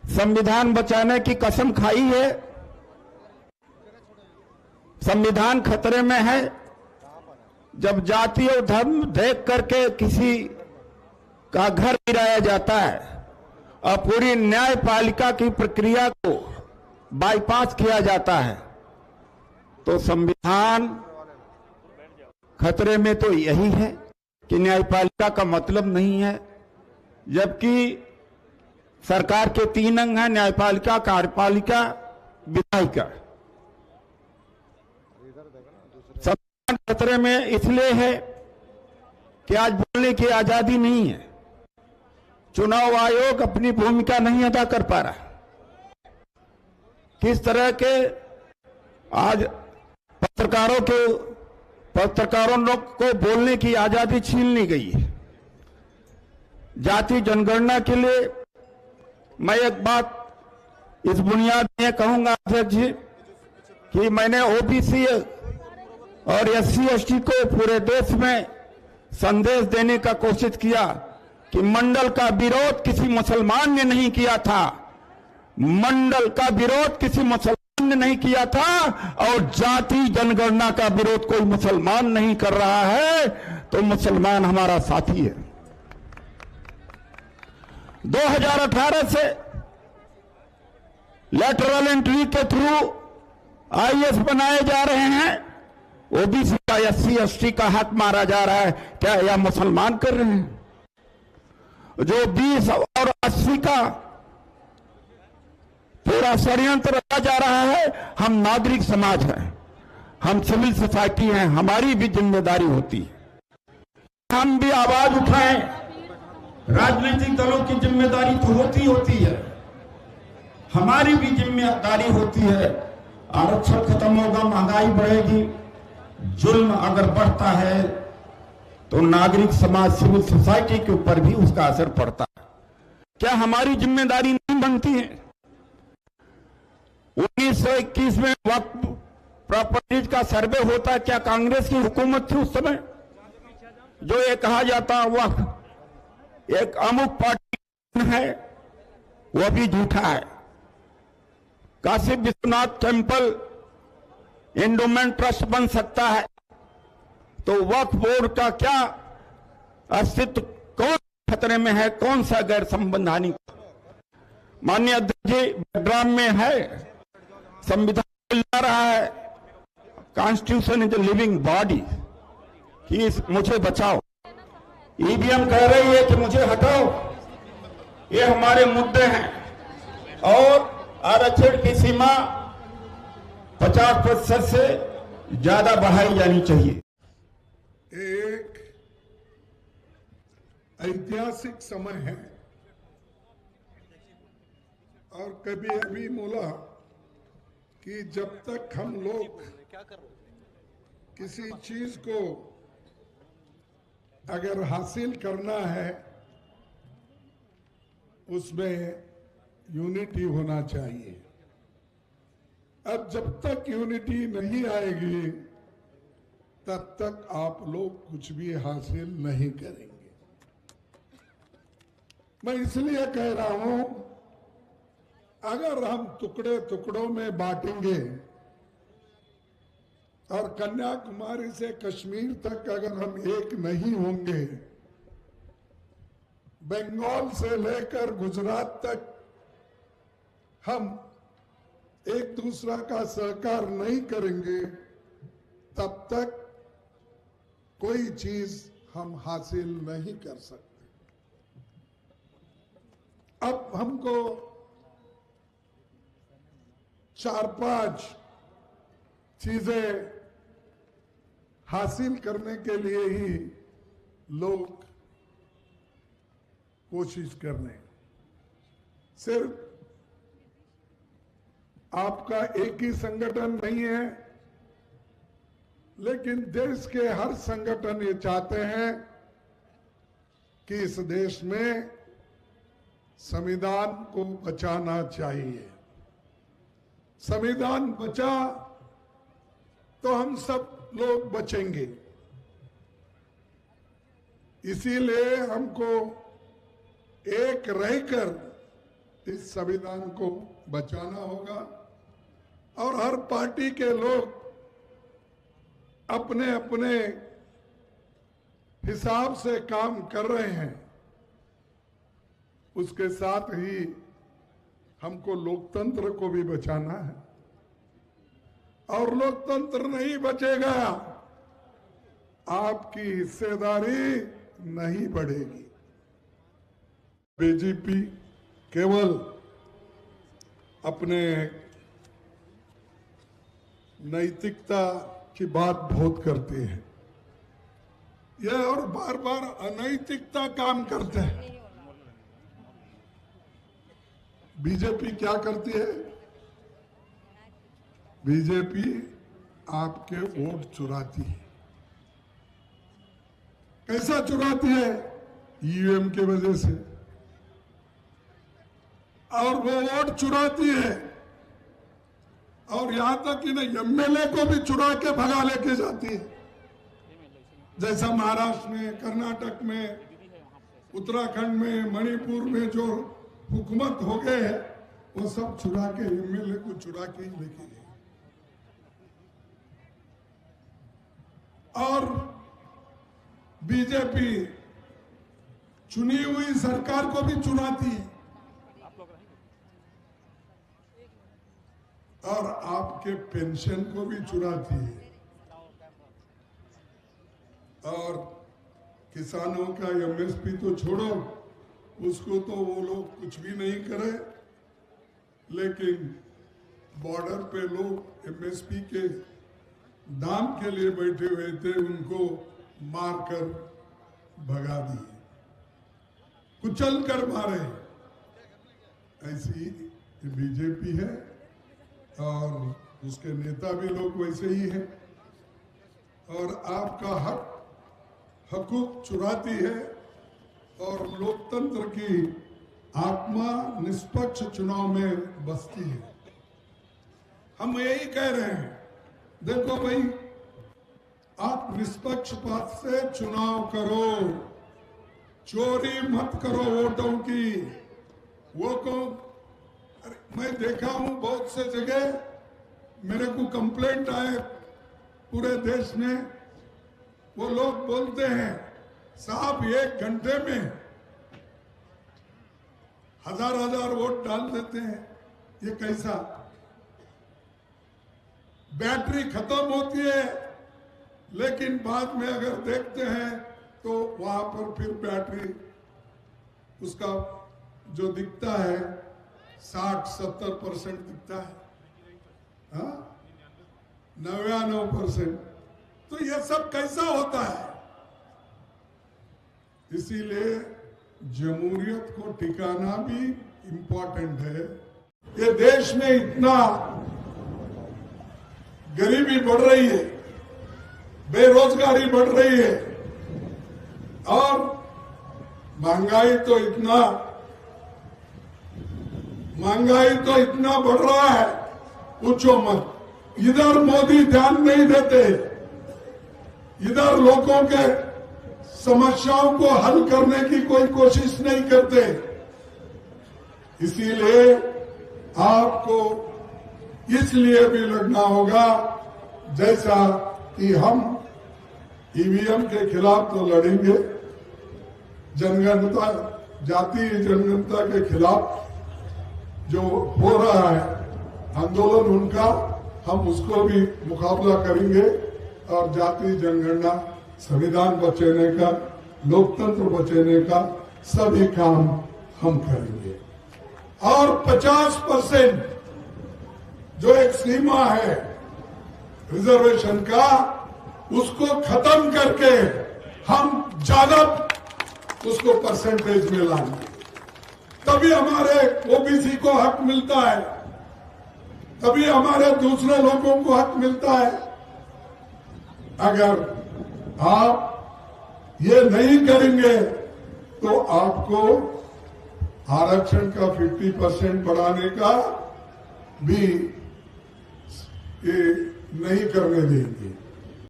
संविधान बचाने की कसम खाई है। संविधान खतरे में है जब जाति और धर्म देख करके किसी का घर गिराया जाता है और पूरी न्यायपालिका की प्रक्रिया को बाईपास किया जाता है, तो संविधान खतरे में तो यही है कि न्यायपालिका का मतलब नहीं है। जबकि सरकार के 3 अंग हैं, न्यायपालिका, कार्यपालिका, विधायिका। संविधान खतरे में इसलिए है कि आज बोलने की आजादी नहीं है। चुनाव आयोग अपनी भूमिका नहीं अदा कर पा रहा। किस तरह के आज पत्रकारों लोग को बोलने की आजादी छीन ली गई है। जाति जनगणना के लिए मैं एक बात इस बुनियाद में कहूंगा अध्यक्ष जी कि मैंने ओबीसी और SC/ST को पूरे देश में संदेश देने का कोशिश किया कि मंडल का विरोध किसी मुसलमान ने नहीं किया था। मंडल का विरोध किसी मुसलमान ने नहीं किया था और जाति जनगणना का विरोध कोई मुसलमान नहीं कर रहा है, तो मुसलमान हमारा साथी है। 2018 से लेटरल एंट्री के थ्रू IAS बनाए जा रहे हैं। ओबीसी का SC/ST का हक मारा जा रहा है। क्या यह मुसलमान कर रहे हैं? जो 20 और 80 का पूरा षड्यंत्र रचा जा रहा है, हम नागरिक समाज हैं, हम सिविल सोसाइटी हैं, हमारी भी जिम्मेदारी होती है। हम भी आवाज उठाएं। राजनीतिक दलों की जिम्मेदारी तो होती है, हमारी भी जिम्मेदारी होती है। आरक्षण खत्म होगा, महंगाई बढ़ेगी, जुल्म अगर बढ़ता है तो नागरिक समाज, सिविल सोसाइटी के ऊपर भी उसका असर पड़ता है। क्या हमारी जिम्मेदारी नहीं बनती है? 1921 में वक्फ प्रॉपर्टीज का सर्वे होता है। क्या कांग्रेस की हुकूमत थी उस समय? जो ये कहा जाता वक्फ एक अमुक पार्टी है, वह भी झूठा है। Kashi Vishwanath temple endowment trust बन सकता है, तो वक्फ बोर्ड का क्या अस्तित्व कौन खतरे में है? कौन सा गैर संवैधानिक? माननीय अध्यक्ष जी, बैकग्राउंड में है, संविधान मिल रहा है, constitution is a living body, मुझे बचाओ। ईवीएम कह रही है कि मुझे हटाओ। ये हमारे मुद्दे हैं और आरक्षण की सीमा 50% से ज्यादा बढ़ाई जानी चाहिए। एक ऐतिहासिक समय है और कभी अभी बोला कि जब तक हम लोग किसी चीज को अगर हासिल करना है उसमें यूनिटी होना चाहिए। अब जब तक यूनिटी नहीं आएगी तब तक आप लोग कुछ भी हासिल नहीं करेंगे। मैं इसलिए कह रहा हूं, अगर हम टुकड़े टुकड़ों में बांटेंगे और कन्याकुमारी से कश्मीर तक अगर हम एक नहीं होंगे, बंगाल से लेकर गुजरात तक हम एक दूसरा का सहकार नहीं करेंगे, तब तक कोई चीज हम हासिल नहीं कर सकते। अब हमको 4-5 चीजें हासिल करने के लिए ही लोग कोशिश कर रहे हैं। सिर्फ आपका एक ही संगठन नहीं है, लेकिन देश के हर संगठन ये चाहते हैं कि इस देश में संविधान को बचाना चाहिए। संविधान बचा तो हम सब लोग बचेंगे। इसीलिए हमको एक रहकर इस संविधान को बचाना होगा और हर पार्टी के लोग अपने अपने हिसाब से काम कर रहे हैं। उसके साथ ही हमको लोकतंत्र को भी बचाना है और लोकतंत्र नहीं बचेगा, आपकी हिस्सेदारी नहीं बढ़ेगी। बीजेपी केवल अपने नैतिकता की बात बहुत करती है, यह और बार बार अनैतिकता काम करते हैं। बीजेपी क्या करती है? बीजेपी आपके वोट चुराती है। कैसा चुराती है? ईवीएम के वजह से, और वो वोट चुराती है और यहां तक कि नहीं एमएलए को भी चुरा के भगा लेके जाती है। जैसा महाराष्ट्र में, कर्नाटक में, उत्तराखंड में, मणिपुर में जो हुकूमत हो गए हैं, वो सब चुरा के एमएलए को चुरा के ही लेके गए। और बीजेपी चुनी हुई सरकार को भी चुराती है और आपके पेंशन को भी चुराती है और किसानों का एमएसपी तो छोड़ो, उसको तो वो लोग कुछ भी नहीं करे, लेकिन बॉर्डर पे लोग एमएसपी के दाम के लिए बैठे हुए थे, उनको मारकर भगा दिए, कुचल कर मारे। ऐसी बीजेपी है और उसके नेता भी लोग वैसे ही हैं और आपका हकूक चुराती है और लोकतंत्र की आत्मा निष्पक्ष चुनाव में बसती है। हम यही कह रहे हैं, देखो भाई, आप निष्पक्षपात से चुनाव करो, चोरी मत करो वोटों की। वो कौन? मैं देखा हूं बहुत से जगह, मेरे को कंप्लेंट आए पूरे देश में, वो लोग बोलते हैं साहब 1 घंटे में 1000 वोट डाल देते हैं। ये कैसा? बैटरी खत्म होती है, लेकिन बाद में अगर देखते हैं तो वहां पर फिर बैटरी उसका जो दिखता है 60-70% दिखता है, 99%। तो यह सब कैसा होता है? इसीलिए जमहूरियत को टिकाना भी इम्पोर्टेंट है। ये देश में इतना गरीबी बढ़ रही है, बेरोजगारी बढ़ रही है और महंगाई तो इतना बढ़ रहा है, पूछो मत। इधर मोदी ध्यान नहीं देते, इधर लोगों के समस्याओं को हल करने की कोई कोशिश नहीं करते। इसीलिए आपको इसलिए भी लड़ना होगा, जैसा कि हम ईवीएम के खिलाफ तो लड़ेंगे, जनगणना, जातीय जनगणना के खिलाफ जो हो रहा है आंदोलन उनका, हम उसको भी मुकाबला करेंगे और जातीय जनगणना, संविधान बचाने का, लोकतंत्र बचाने का सभी काम हम करेंगे। और 50% जो एक सीमा है रिजर्वेशन का, उसको खत्म करके हम ज्यादा उसको परसेंटेज में लाएंगे, तभी हमारे ओबीसी को हक मिलता है, तभी हमारे दूसरे लोगों को हक मिलता है। अगर आप ये नहीं करेंगे तो आपको आरक्षण का 50% बढ़ाने का भी ये नहीं करने देंगे।